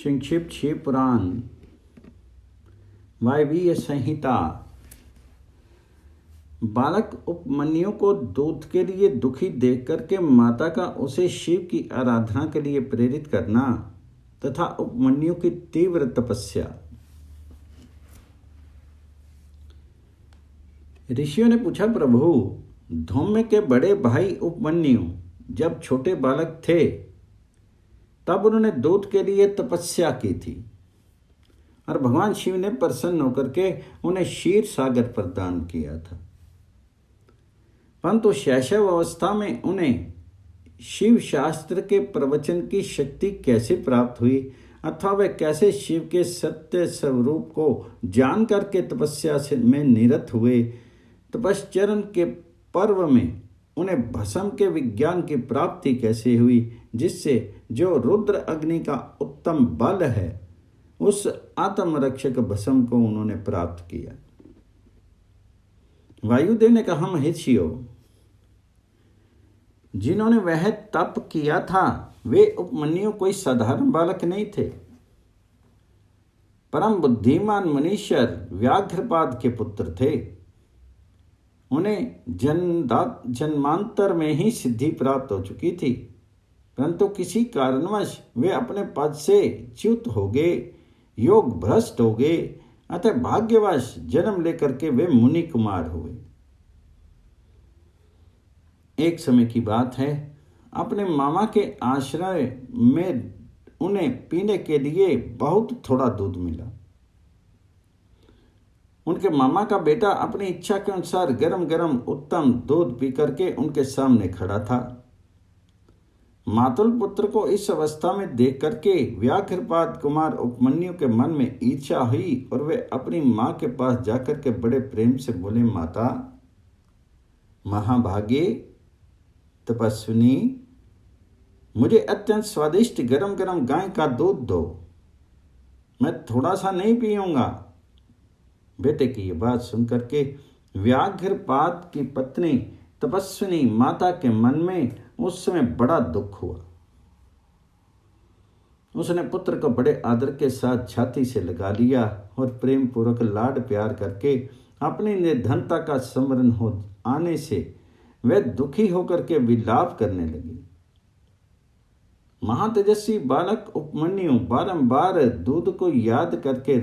संक्षिप्त शिव पुराण वायवीय संहिता। बालक उपमन्यु को दूत के लिए दुखी देख करके माता का उसे शिव की आराधना के लिए प्रेरित करना तथा उपमन्यु की तीव्र तपस्या। ऋषियों ने पूछा, प्रभु, धौम्य के बड़े भाई उपमन्यु जब छोटे बालक थे तब उन्होंने दूत के लिए तपस्या की थी और भगवान शिव ने प्रसन्न होकर के उन्हें क्षीर सागर प्रदान किया था। परंतु शैशव अवस्था में उन्हें शिव शास्त्र के प्रवचन की शक्ति कैसे प्राप्त हुई अथवा वे कैसे शिव के सत्य स्वरूप को जान करके तपस्या में निरत हुए। तपश्चरण के पर्व में उन्हें भस्म के विज्ञान की प्राप्ति कैसे हुई, जिससे जो रुद्र अग्नि का उत्तम बल है उस आत्मरक्षक भस्म को उन्होंने प्राप्त किया। वायुदेव ने कहा, महिषियों, जिन्होंने वह तप किया था वे उपमन्यु कोई साधारण बालक नहीं थे। परम बुद्धिमान मनीश्वर व्याघ्रपाद के पुत्र थे। उन्हें जन्मांतर में ही सिद्धि प्राप्त हो चुकी थी, परंतु किसी कारणवश वे अपने पद से च्युत हो गए, योग भ्रष्ट हो गए, अतः भाग्यवश जन्म लेकर के वे मुनि कुमार हुए। एक समय की बात है, अपने मामा के आश्रय में उन्हें पीने के लिए बहुत थोड़ा दूध मिला। उनके मामा का बेटा अपनी इच्छा के अनुसार गरम गरम उत्तम दूध पी करके उनके सामने खड़ा था। मातुल पुत्र को इस अवस्था में देख करके व्याघ्रपाद कुमार उपमन्यु के मन में ईर्ष्या हुई और वे अपनी मां के पास जाकर के बड़े प्रेम से बोले, माता, महाभागे, तपस्विनी, मुझे अत्यंत स्वादिष्ट गरम गरम गाय का दूध दो, मैं थोड़ा सा नहीं पीऊंगा। बेटे की ये बात सुनकर के व्याघ्रपाद की पत्नी तपस्विनी माता के मन में उस समय बड़ा दुख हुआ। उसने पुत्र को बड़े आदर के साथ छाती से लगा लिया और प्रेम पूर्वक लाड प्यार करके अपनी निर्धनता का स्मरण हो आने से वह दुखी होकर के विलाप करने लगी। महातेजस्वी बालक उपमन्यु बारंबार दूध को याद करके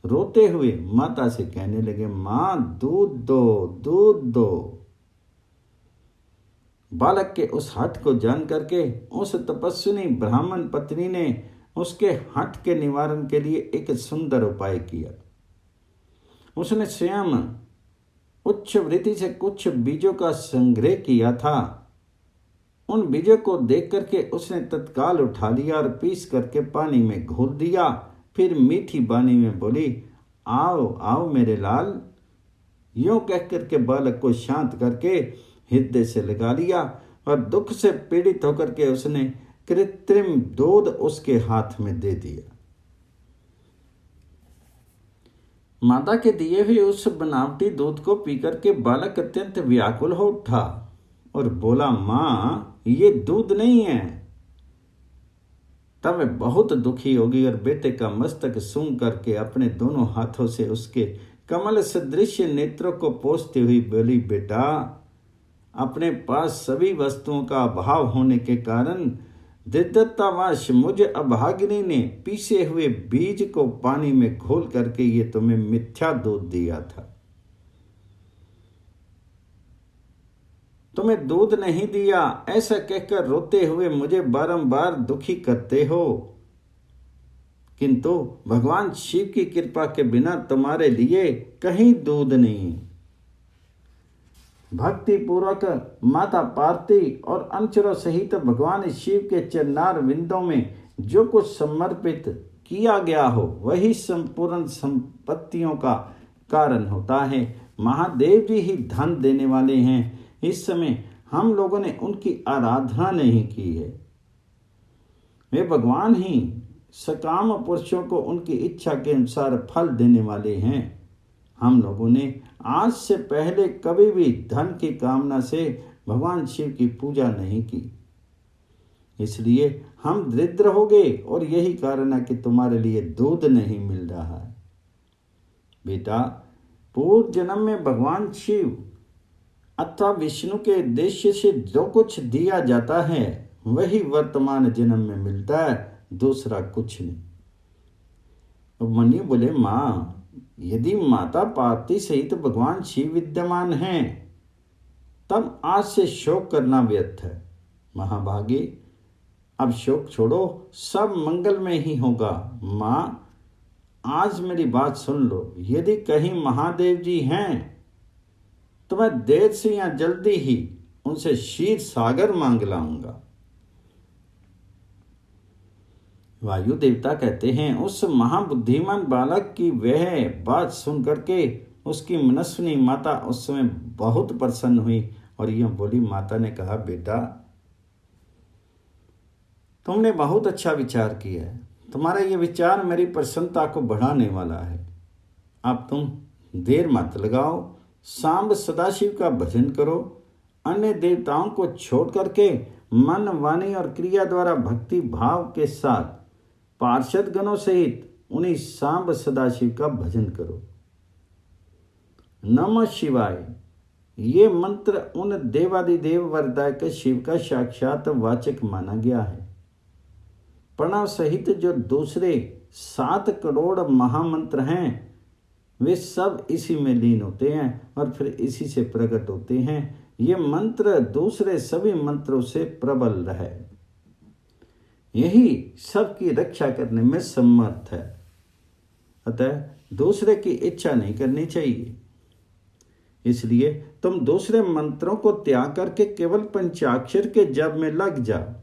रोते हुए माता से कहने लगे, मां, दूध दो, दूध दो। बालक के उस हठ को जान करके उस तपस्विनी ब्राह्मण पत्नी ने उसके हठ के निवारण के लिए एक सुंदर उपाय किया। उसने स्वयं उच्च वृत्ति से कुछ बीजों का संग्रह किया था। उन बीजों को देख करके उसने तत्काल उठा लिया और पीस करके पानी में घोल दिया। फिर मीठी बानी में बोली, आओ आओ मेरे लाल। यूं कह करके बालक को शांत करके हृदय से लगा लिया और दुख से पीड़ित होकर के उसने कृत्रिम दूध उसके हाथ में दे दिया। माता के दिए हुए उस बनावटी दूध को पीकर के बालक अत्यंत व्याकुल हो उठा और बोला, मां, ये दूध नहीं है। तब वह बहुत दुखी होगी और बेटे का मस्तक सूंघ करके अपने दोनों हाथों से उसके कमल सदृश नेत्रों को पोंछती हुई बोली, बेटा, अपने पास सभी वस्तुओं का अभाव होने के कारण दिद्दतावश मुझ अभागिनी ने पीसे हुए बीज को पानी में घोल करके ये तुम्हें मिथ्या दूध दिया था। तुम्हें दूध नहीं दिया ऐसा कहकर रोते हुए मुझे बारंबार दुखी करते हो, किंतु भगवान शिव की कृपा के बिना तुम्हारे लिए कहीं दूध नहीं। भक्ति पूर्वक माता पार्वती और अनुचरों सहित भगवान शिव के चरणार विंदों में जो कुछ समर्पित किया गया हो वही संपूर्ण संपत्तियों का कारण होता है। महादेव जी ही धन देने वाले हैं। इस समय हम लोगों ने उनकी आराधना नहीं की है। वे भगवान ही सकाम पुरुषों को उनकी इच्छा के अनुसार फल देने वाले हैं। हम लोगों ने आज से पहले कभी भी धन की कामना से भगवान शिव की पूजा नहीं की। इसलिए हम दरिद्र हो गए और यही कारण है कि तुम्हारे लिए दूध नहीं मिल रहा है। बेटा, पूर्व जन्म में भगवान शिव अथवा विष्णु के उद्देश्य से जो कुछ दिया जाता है वही वर्तमान जन्म में मिलता है, दूसरा कुछ नहीं। उपमन्यु बोले, माँ, यदि माता पार्वती सहित भगवान शिव विद्यमान हैं तब आज से शोक करना व्यर्थ है। महाभागे, अब शोक छोड़ो, सब मंगल में ही होगा। माँ, आज मेरी बात सुन लो, यदि कहीं महादेव जी हैं तो मैं देर से या जल्दी ही उनसे क्षीर सागर मांग लाऊंगा। वायु देवता कहते हैं, उस महाबुद्धिमान बालक की वह बात सुन करके उसकी मनस्विनी माता उस समय बहुत प्रसन्न हुई और यह बोली। माता ने कहा, बेटा, तुमने बहुत अच्छा विचार किया है। तुम्हारा यह विचार मेरी प्रसन्नता को बढ़ाने वाला है। अब तुम देर मत लगाओ, सांब सदाशिव का भजन करो। अन्य देवताओं को छोड़ करके मन, वाणी और क्रिया द्वारा भक्ति भाव के साथ पार्षद गणों सहित उन्हीं सांब सदाशिव का भजन करो। नमः शिवाय ये मंत्र उन देवादिदेव वरदायक शिव का साक्षात वाचक माना गया है। प्रणव सहित जो दूसरे 7 करोड़ महामंत्र हैं वे सब इसी में लीन होते हैं और फिर इसी से प्रकट होते हैं। ये मंत्र दूसरे सभी मंत्रों से प्रबल है, यही सबकी रक्षा करने में समर्थ है। अतः दूसरे की इच्छा नहीं करनी चाहिए। इसलिए तुम दूसरे मंत्रों को त्याग करके केवल पंचाक्षर के जप में लग जाओ।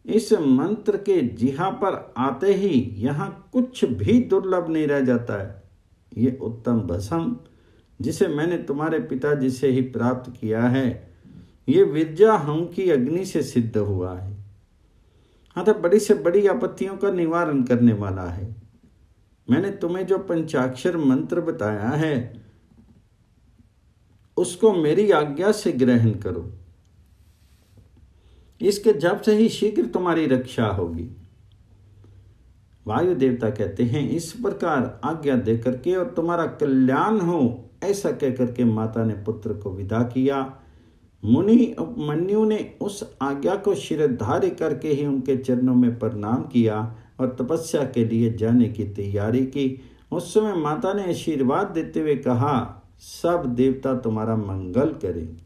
इस मंत्र के जिहा पर आते ही यहाँ कुछ भी दुर्लभ नहीं रह जाता है। ये उत्तम भस्म जिसे मैंने तुम्हारे पिताजी से ही प्राप्त किया है, ये विद्या हम की अग्नि से सिद्ध हुआ है। अतः बड़ी से बड़ी आपत्तियों का निवारण करने वाला है। मैंने तुम्हें जो पंचाक्षर मंत्र बताया है उसको मेरी आज्ञा से ग्रहण करो। इसके जप से ही शीघ्र तुम्हारी रक्षा होगी। वायु देवता कहते हैं, इस प्रकार आज्ञा दे करके और तुम्हारा कल्याण हो ऐसा कहकर के माता ने पुत्र को विदा किया। मुनि उपमन्यु ने उस आज्ञा को शिरधार्य करके ही उनके चरणों में प्रणाम किया और तपस्या के लिए जाने की तैयारी की। उस समय माता ने आशीर्वाद देते हुए कहा, सब देवता तुम्हारा मंगल करें।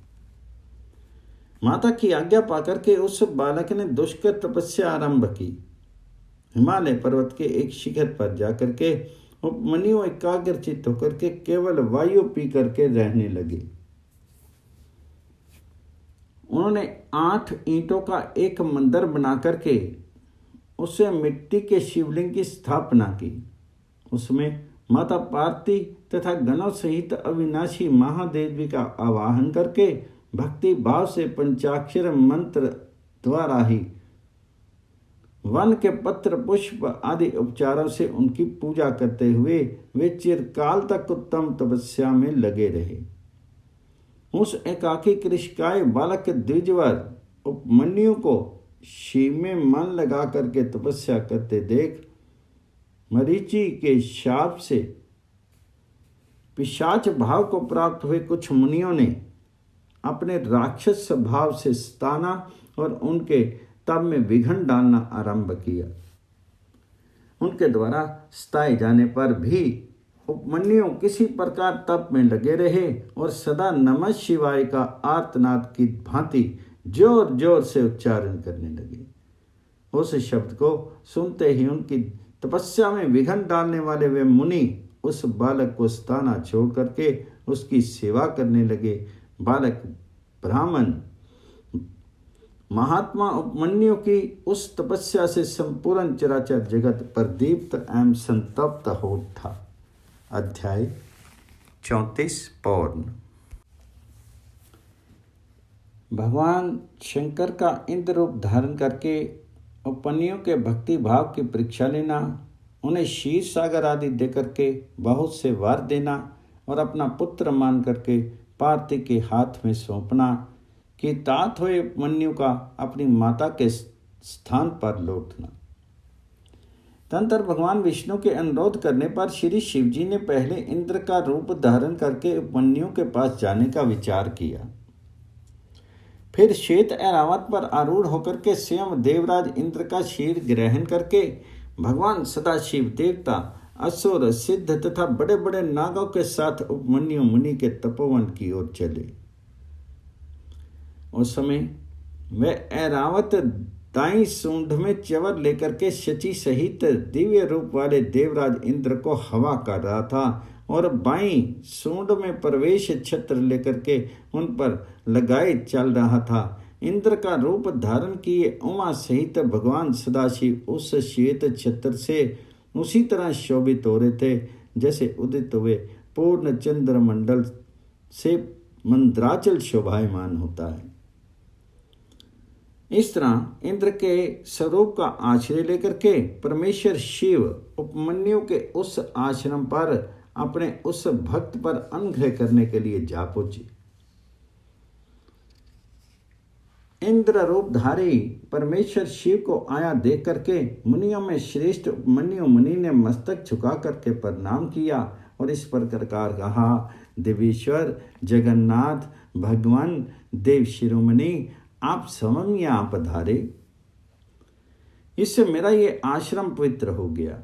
माता की आज्ञा पाकर के उस बालक ने दुष्कर तपस्या आरंभ की। हिमालय पर्वत के एक शिखर पर जाकर के उपमन्यु एकाग्रचित्त होकर के केवल वायु पी करके रहने लगे। उन्होंने 8 ईंटों का एक मंदिर बना करके उसे मिट्टी के शिवलिंग की स्थापना की। उसमें माता पार्वती तथा गणों सहित अविनाशी महादेव जी का आवाहन करके भक्ति भाव से पंचाक्षर मंत्र द्वारा ही वन के पत्र पुष्प आदि उपचारों से उनकी पूजा करते हुए वे चिरकाल तक उत्तम तपस्या में लगे रहे। उस एकाकी कृष्णकाय बालक द्विजवर उपमन्यु को शिव में मन लगा करके तपस्या करते देख मरीचि के शाप से पिशाच भाव को प्राप्त हुए कुछ मुनियों ने अपने राक्षस स्वभाव से सताना और उनके तप में विघ्न डालना आरंभ किया। उनके द्वारा सताए जाने पर भी उपमन्यु किसी प्रकार तप में लगे रहे और सदा नमः शिवाय का आर्तनाद की भांति जोर जोर से उच्चारण करने लगे। उस शब्द को सुनते ही उनकी तपस्या में विघ्न डालने वाले वे मुनि उस बालक को सताना छोड़ करके उसकी सेवा करने लगे। बालक ब्राह्मण महात्मा उपमन्यु की उस तपस्या से संपूर्ण चराचर जगत प्रदीप्त एवं संतप्त हो उठा। अध्याय 34 पौर्ण। भगवान शंकर का इंद्र रूप धारण करके उपमन्यु के भक्ति भाव की परीक्षा लेना, उन्हें क्षीर सागर आदि दे करके बहुत से वर देना और अपना पुत्र मान करके पार्वती के हाथ में सौंपना कि तात हुए उपमन्यु का अपनी माता के स्थान पर लौटना। तदनंतर भगवान विष्णु के अनुरोध करने पर श्री शिवजी ने पहले इंद्र का रूप धारण करके उपमन्यु के पास जाने का विचार किया। फिर श्वेत ऐरावत पर आरूढ़ होकर के स्वयं देवराज इंद्र का शीर ग्रहण करके भगवान सदाशिव देवता, असुर, सिद्ध तथा बड़े बड़े नागों के साथ उपमन्यु मुनि के तपोवन की ओर चले। उस समय वह ऐरावत दाई सूंड में च्यवर लेकर के शची सहित दिव्य रूप वाले देवराज इंद्र को हवा कर रहा था और बाई सूंड में प्रवेश छत्र लेकर के उन पर लगाए चल रहा था। इंद्र का रूप धारण किए उमा सहित भगवान सदाशिव उस श्वेत छत्र से उसी तरह शोभित हो रहे थे जैसे उदित हुए पूर्ण चंद्रमंडल से मंद्राचल शोभायमान होता है। इस तरह इंद्र के स्वरूप का आश्रय लेकर के परमेश्वर शिव उपमन्यु के उस आश्रम पर अपने उस भक्त पर अनुग्रह करने के लिए जा पहुंचे। इंद्र रूपधारी परमेश्वर शिव को आया देख करके मुनियों में श्रेष्ठ उपमन्यु मुनि ने मस्तक झुका करके प्रणाम किया और इस प्रकार कहा, देवेश्वर जगन्नाथ भगवान देव शिरोमणि, आप समम यहाँ पधारे। इससे मेरा ये आश्रम पवित्र हो गया।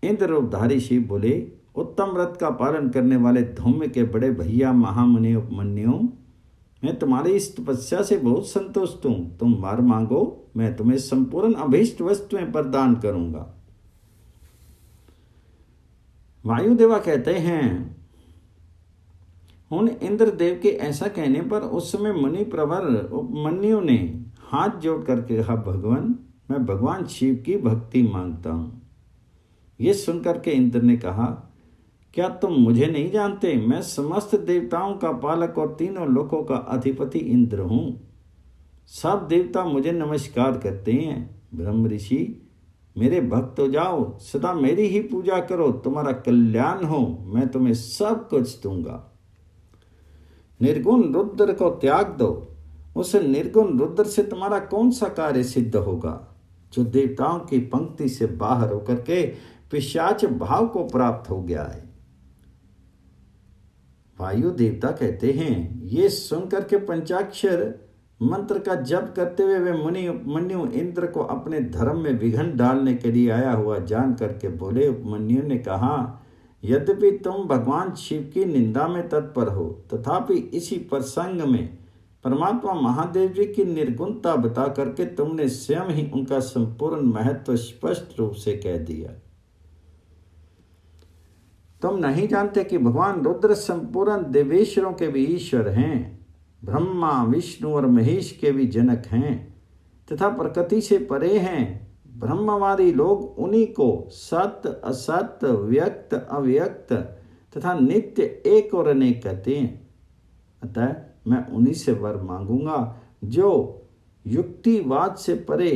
इंद्र रूपधारी शिव बोले, उत्तम व्रत का पालन करने वाले धौम्य के बड़े भैया महामुनि उपमन्यु, मैं तुम्हारी इस तपस्या से बहुत संतुष्ट हूं। तुम वर मांगो, मैं तुम्हें संपूर्ण अभीष्ट वस्तुएं प्रदान करूंगा। वायुदेवा कहते हैं, उन इंद्रदेव के ऐसा कहने पर उस समय मुनि प्रवर उपमन्यु ने हाथ जोड़ करके कहा, भगवान, मैं भगवान शिव की भक्ति मांगता हूँ। ये सुनकर के इंद्र ने कहा, क्या तुम मुझे नहीं जानते? मैं समस्त देवताओं का पालक और तीनों लोकों का अधिपति इंद्र हूँ। सब देवता मुझे नमस्कार करते हैं। ब्रह्म ऋषि, मेरे भक्त हो जाओ, सदा मेरी ही पूजा करो, तुम्हारा कल्याण हो, मैं तुम्हें सब कुछ दूंगा। निर्गुण रुद्र को त्याग दो, उस निर्गुण रुद्र से तुम्हारा कौन सा कार्य सिद्ध होगा जो देवताओं की पंक्ति से बाहर होकर के पिशाच भाव को प्राप्त हो गया है। वायु देवता कहते हैं, ये सुनकर के पंचाक्षर मंत्र का जप करते हुए वे मुनि उपमन्यु इंद्र को अपने धर्म में विघन डालने के लिए आया हुआ जान करके बोले। उपमन्यु ने कहा, यद्यपि तुम भगवान शिव की निंदा में तत्पर हो, तथापि इसी प्रसंग में परमात्मा महादेव जी की निर्गुणता बता करके तुमने स्वयं ही उनका संपूर्ण महत्व स्पष्ट रूप से कह दिया। तुम नहीं जानते कि भगवान रुद्र संपूर्ण देवेश्वरों के भी ईश्वर हैं, ब्रह्मा विष्णु और महेश के भी जनक हैं तथा प्रकृति से परे हैं। ब्रह्मवादी लोग उन्हीं को सत्य असत्य व्यक्त अव्यक्त तथा नित्य एक और अनेक कहते हैं। अतः मैं उन्हीं से वर मांगूंगा जो युक्तिवाद से परे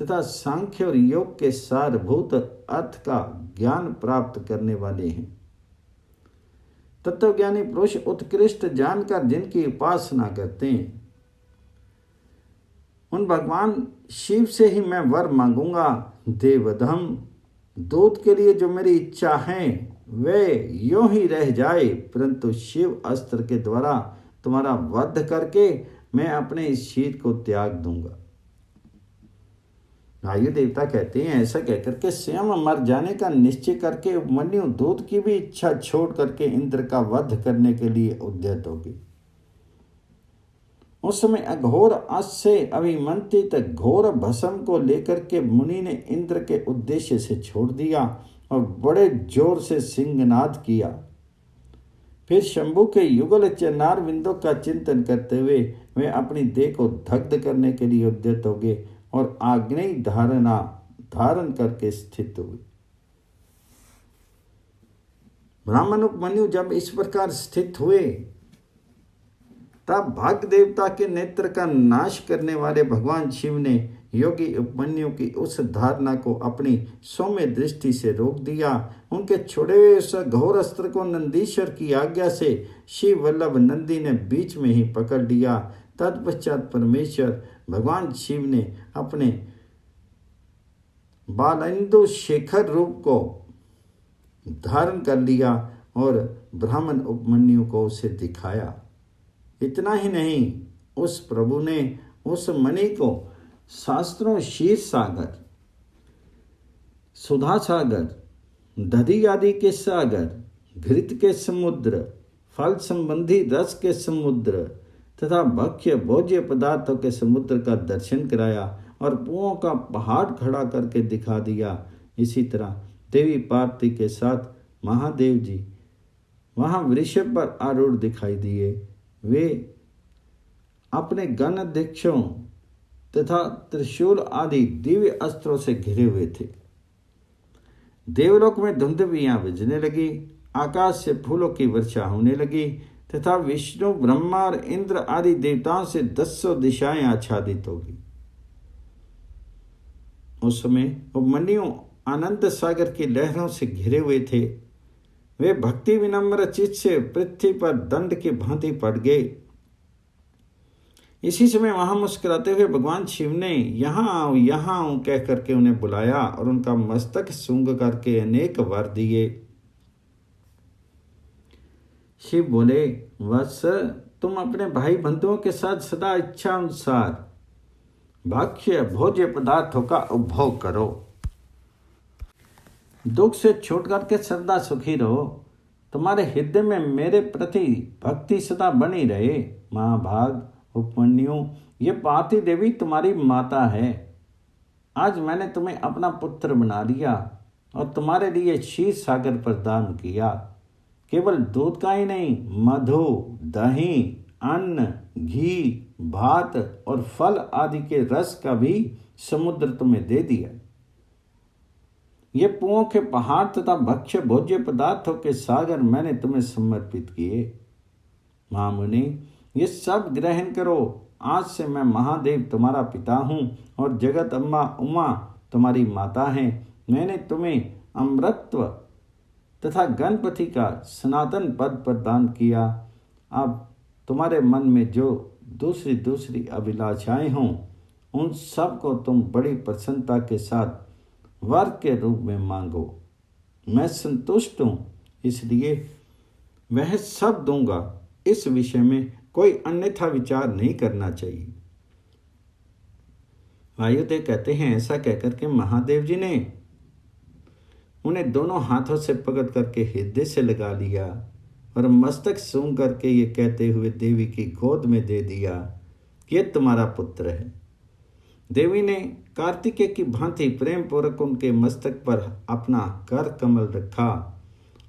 तथा सांख्य और योग के सारभूत अर्थ का ज्ञान प्राप्त करने वाले हैं। तत्वज्ञानी पुरुष उत्कृष्ट जानकर जिनकी उपासना करते हैं, उन भगवान शिव से ही मैं वर मांगूंगा। देवधम दूत के लिए जो मेरी इच्छा है वे यूं ही रह जाए, परंतु शिव अस्त्र के द्वारा तुम्हारा वध करके मैं अपने इस शीर को त्याग दूंगा। वायु देवता कहते हैं, ऐसा कहकर के स्वयं मर जाने का निश्चय करके उपमन्यु दूत की भी इच्छा छोड़ करके इंद्र का वध करने के लिए उद्यत हो गई। उस समय अघोर अश्व से अभिमंत्रित घोर भस्म को लेकर के मुनि ने इंद्र के उद्देश्य से छोड़ दिया और बड़े जोर से सिंहनाद किया। फिर शंभु के युगल चरणार बिंदु का चिंतन करते हुए वे अपनी देह को दग्ध करने के लिए उद्यत हो गए और आग्नेय धारण करके स्थित हुए। ब्राह्मण उपमन्यु जब इस प्रकार स्थित हुए तब भाग देवता के नेत्र का नाश करने वाले भगवान शिव ने योगी उपमन्यु की उस धारणा को अपनी सौम्य दृष्टि से रोक दिया। उनके छोड़े हुए उस घोर अस्त्र को नंदीश्वर की आज्ञा से शिव वल्लभ नंदी ने बीच में ही पकड़ लिया। तत्पश्चात परमेश्वर भगवान शिव ने अपने बालेंदु शेखर रूप को धारण कर लिया और ब्राह्मण उपमन्यु को उसे दिखाया। इतना ही नहीं, उस प्रभु ने उस मणि को शास्त्रों क्षीर सागर, सुधा सागर, दधि आदि के सागर, घृत के समुद्र, फल संबंधी रस के समुद्र तथा भक्ष्य भोज्य पदार्थों के समुद्र का दर्शन कराया और पुओं का पहाड़ खड़ा करके दिखा दिया। इसी तरह देवी पार्वती के साथ महादेव जी वहाँ वृषभ पर आरूढ़ दिखाई दिए। वे अपने गणाध्यक्षों तथा त्रिशूल आदि दिव्य अस्त्रों से घिरे हुए थे। देवलोक में धुंधवियां बजने लगी, आकाश से फूलों की वर्षा होने लगी तथा विष्णु, ब्रह्मा और इंद्र आदि देवताओं से 10 दिशाएं आच्छादित होगी। उस समय उपमन्यु आनंद सागर की लहरों से घिरे हुए थे। वे भक्ति विनम्र चित्त से पृथ्वी पर दंड की भांति पड़ गए। इसी समय वहां मुस्कुराते हुए भगवान शिव ने यहाँ आओ कह करके उन्हें बुलाया और उनका मस्तक सूंघ करके अनेक वर दिए। शिव बोले, वत्स, तुम अपने भाई बंधुओं के साथ सदा इच्छा अनुसार भक्ष्य भोज्य पदार्थों का उपभोग करो। दुख से छूट करके सदा सुखी रहो। तुम्हारे हृदय में मेरे प्रति भक्ति सदा बनी रहे। महाभाग उपमन्यु, ये पार्वती देवी तुम्हारी माता है। आज मैंने तुम्हें अपना पुत्र बना लिया और तुम्हारे लिए क्षीर सागर प्रदान किया। केवल दूध का ही नहीं, मधु, दही, अन्न, घी, भात और फल आदि के रस का भी समुद्र तुम्हें दे दिया। ये पुओं के पहाड़ तथा भक्ष्य भोज्य पदार्थों के सागर मैंने तुम्हें समर्पित किए। महामुनि, ये सब ग्रहण करो। आज से मैं महादेव तुम्हारा पिता हूँ और जगत अम्बा उमा तुम्हारी माता है। मैंने तुम्हें अमृतत्व तथा गणपति का सनातन पद प्रदान किया। अब तुम्हारे मन में जो दूसरी अभिलाषाएं हों, उन सब को तुम बड़ी प्रसन्नता के साथ वर के रूप में मांगो। मैं संतुष्ट हूँ, इसलिए वह सब दूंगा। इस विषय में कोई अन्यथा विचार नहीं करना चाहिए। वायुदेव कहते हैं, ऐसा कहकर के महादेव जी ने उन्हें दोनों हाथों से पकड़ करके हृदय से लगा लिया और मस्तक सूंघ करके ये कहते हुए देवी की गोद में दे दिया कि ये तुम्हारा पुत्र है। देवी ने कार्तिकेय की भांति प्रेम पूर्वक उनके मस्तक पर अपना कर कमल रखा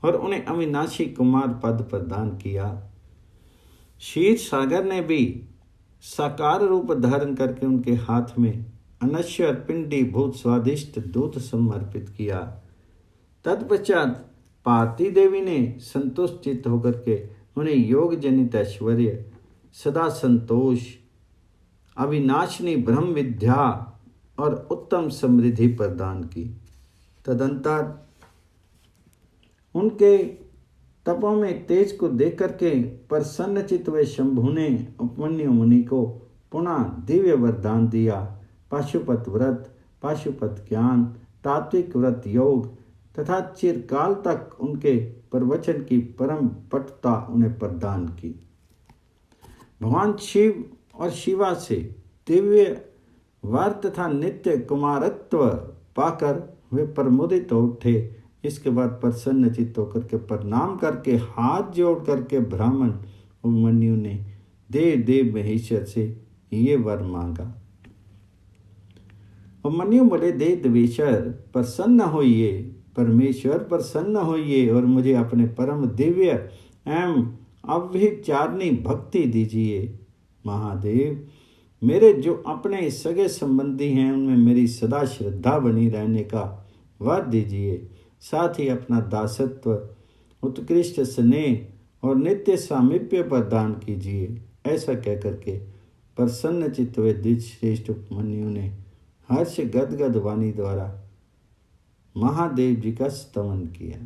और उन्हें अविनाशी कुमार पद प्रदान किया। क्षीर सागर ने भी साकार रूप धारण करके उनके हाथ में अनश्वर पिंडी भूत स्वादिष्ट दूध समर्पित किया। तत्पश्चात पार्वती देवी ने संतुष्ट चित्त होकर के उन्हें योग जनित ऐश्वर्य, सदा संतोष, अविनाशिनी ब्रह्म विद्या और उत्तम समृद्धि प्रदान की। तदंतर उनके तपों में तेज को देख करके प्रसन्न चित्त हुए शंभु ने उपमन्यु मुनि को पुनः दिव्य वरदान दिया। पाशुपत व्रत, पाशुपत ज्ञान, तात्विक व्रत योग तथा चिरकाल तक उनके प्रवचन की परम पटुता उन्हें प्रदान की। भगवान शिव और शिवा से दिव्य वर तथा नित्य कुमारत्व पाकर वे प्रमोदित हो उठे। इसके बाद प्रसन्न चित्त होकर के प्रणाम करके हाथ जोड़ करके ब्राह्मण उपमन्यु ने देव महेश्वर से ये वर मांगा। उपमन्यु बोले, देवेश्वर प्रसन्न होइए, परमेश्वर प्रसन्न होइए और मुझे अपने परम दिव्य एवं अव्यभिचारिणी भक्ति दीजिए। महादेव, मेरे जो अपने सगे संबंधी हैं उनमें मेरी सदा श्रद्धा बनी रहने का वर दीजिए। साथ ही अपना दासत्व, उत्कृष्ट स्नेह और नित्य सामीप्य प्रदान कीजिए। ऐसा कहकर के प्रसन्न चित्त हुए द्विज श्रेष्ठ उपमन्यु ने हर्ष गदगद वाणी द्वारा महादेव जी का स्तवन किया।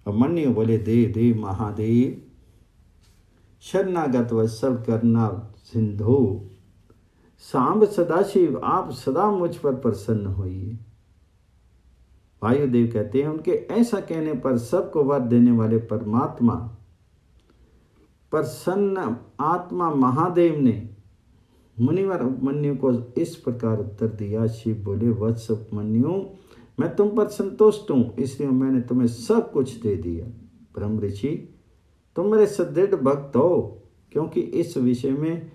उपमन्यु बोले, देव महादेव, शरणागत वत्सल करनाल सिंधु सांब सदाशिव, आप सदा मुझ पर प्रसन्न होइए। वायुदेव कहते हैं, उनके ऐसा कहने पर सबको वर देने वाले परमात्मा प्रसन्न आत्मा महादेव ने मुनिवर उपमन्यु को इस प्रकार उत्तर दिया। शिव बोले, वत्स उपमन्यु, मैं तुम पर संतुष्ट हूं, इसलिए मैंने तुम्हें सब कुछ दे दिया। ब्रह्म ऋषि, तुम मेरे सदृढ़ भक्त हो, क्योंकि इस विषय में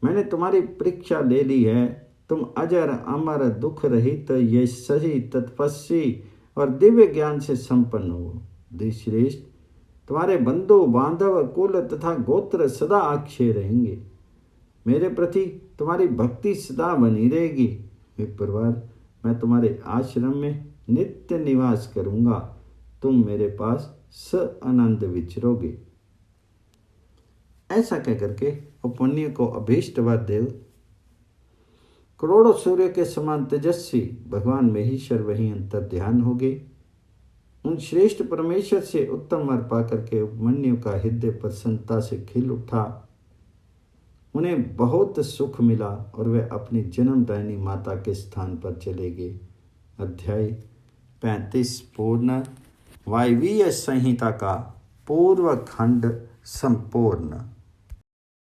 मैंने तुम्हारी परीक्षा ले ली है। तुम अजर अमर दुख रहित ये सही तत्पस्वी और दिव्य ज्ञान से संपन्न हो। द्विश्रेष्ठ, तुम्हारे बंधु बांधव कुल तथा गोत्र सदा अक्षय रहेंगे। मेरे प्रति तुम्हारी भक्ति सदा बनी रहेगी। विप्रवर, मैं तुम्हारे आश्रम में नित्य निवास करूंगा, तुम मेरे पास आनंद विचरोगे। ऐसा कह करके उपमन्यु को अभीष्ट वर देव करोड़ों सूर्य के समान तेजस्वी भगवान महेश्वर वहीं अंतर ध्यान हो गए। उन श्रेष्ठ परमेश्वर से उत्तम वर पाकर के उपमन्यु का हृदय प्रसन्नता से खिल उठा। उन्हें बहुत सुख मिला और वे अपनी जन्मदायिनी माता के स्थान पर चले गए। अध्याय 35 पूर्ण। वायवीय संहिता का पूर्व खंड संपूर्ण।